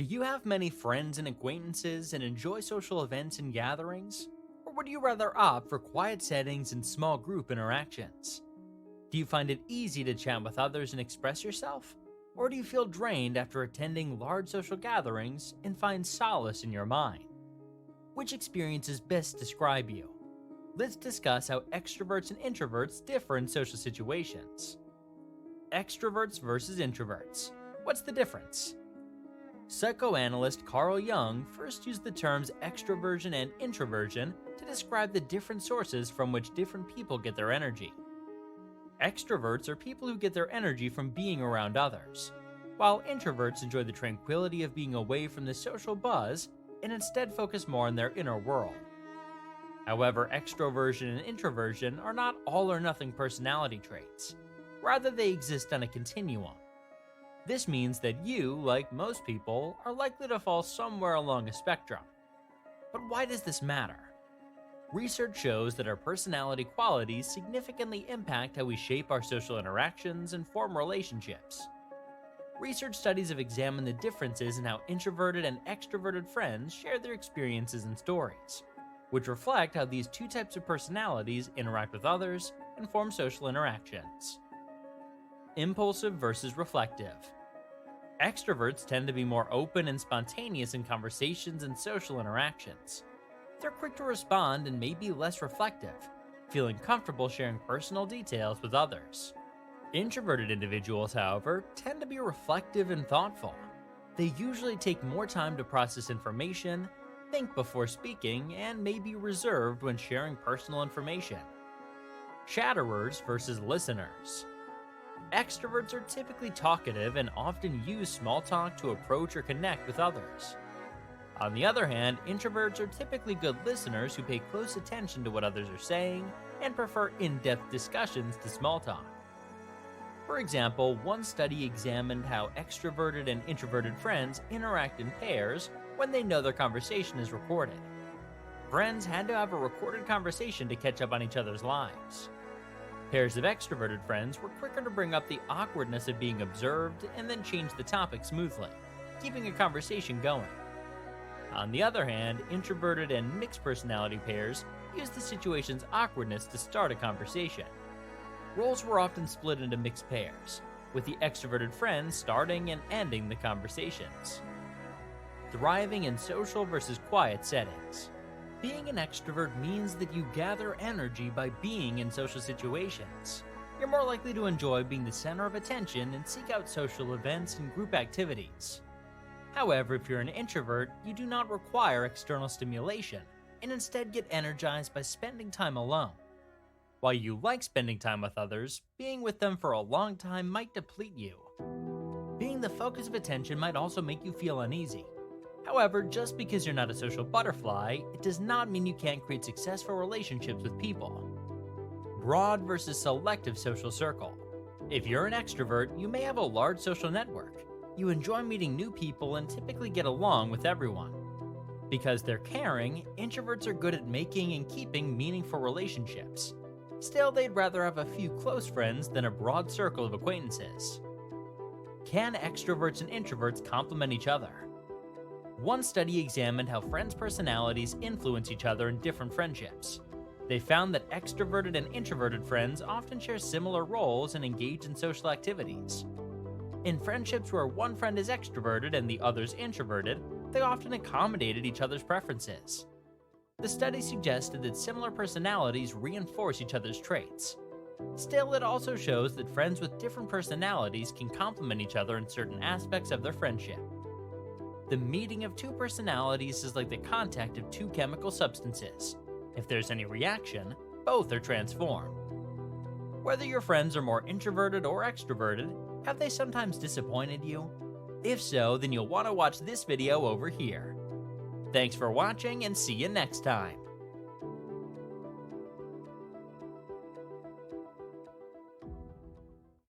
Do you have many friends and acquaintances and enjoy social events and gatherings? Or would you rather opt for quiet settings and small group interactions? Do you find it easy to chat with others and express yourself? Or do you feel drained after attending large social gatherings and find solace in your mind? Which experiences best describe you? Let's discuss how extroverts and introverts differ in social situations. Extroverts versus introverts. What's the difference? Psychoanalyst Carl Jung first used the terms extroversion and introversion to describe the different sources from which different people get their energy. Extroverts are people who get their energy from being around others, while introverts enjoy the tranquility of being away from the social buzz and instead focus more on their inner world. However, extroversion and introversion are not all or nothing personality traits. Rather, they exist on a continuum. This means that you, like most people, are likely to fall somewhere along a spectrum. But why does this matter? Research shows that our personality qualities significantly impact how we shape our social interactions and form relationships. Research studies have examined the differences in how introverted and extroverted friends share their experiences and stories, which reflect how these two types of personalities interact with others and form social interactions. Impulsive versus reflective. Extroverts tend to be more open and spontaneous in conversations and social interactions. They're quick to respond and may be less reflective, feeling comfortable sharing personal details with others. Introverted individuals, however, tend to be reflective and thoughtful. They usually take more time to process information, think before speaking, and may be reserved when sharing personal information. Chatterers versus listeners. Extroverts are typically talkative and often use small talk to approach or connect with others. On the other hand, introverts are typically good listeners who pay close attention to what others are saying and prefer in-depth discussions to small talk. For example, one study examined how extroverted and introverted friends interact in pairs when they know their conversation is recorded. Friends had to have a recorded conversation to catch up on each other's lives. Pairs of extroverted friends were quicker to bring up the awkwardness of being observed and then change the topic smoothly, keeping a conversation going. On the other hand, introverted and mixed personality pairs used the situation's awkwardness to start a conversation. Roles were often split into mixed pairs, with the extroverted friends starting and ending the conversations. Thriving in social versus quiet settings. Being an extrovert means that you gather energy by being in social situations. You're more likely to enjoy being the center of attention and seek out social events and group activities. However, if you're an introvert, you do not require external stimulation and instead get energized by spending time alone. While you like spending time with others, being with them for a long time might deplete you. Being the focus of attention might also make you feel uneasy. However, just because you're not a social butterfly, it does not mean you can't create successful relationships with people. Broad versus selective social circle. If you're an extrovert, you may have a large social network. You enjoy meeting new people and typically get along with everyone. Because they're caring, introverts are good at making and keeping meaningful relationships. Still, they'd rather have a few close friends than a broad circle of acquaintances. Can extroverts and introverts complement each other? One study examined how friends' personalities influence each other in different friendships. They found that extroverted and introverted friends often share similar roles and engage in social activities. In friendships where one friend is extroverted and the other's introverted, they often accommodated each other's preferences. The study suggested that similar personalities reinforce each other's traits. Still, it also shows that friends with different personalities can complement each other in certain aspects of their friendship. The meeting of two personalities is like the contact of two chemical substances. If there's any reaction, both are transformed. Whether your friends are more introverted or extroverted, have they sometimes disappointed you? If so, then you'll want to watch this video over here. Thanks for watching and see you next time.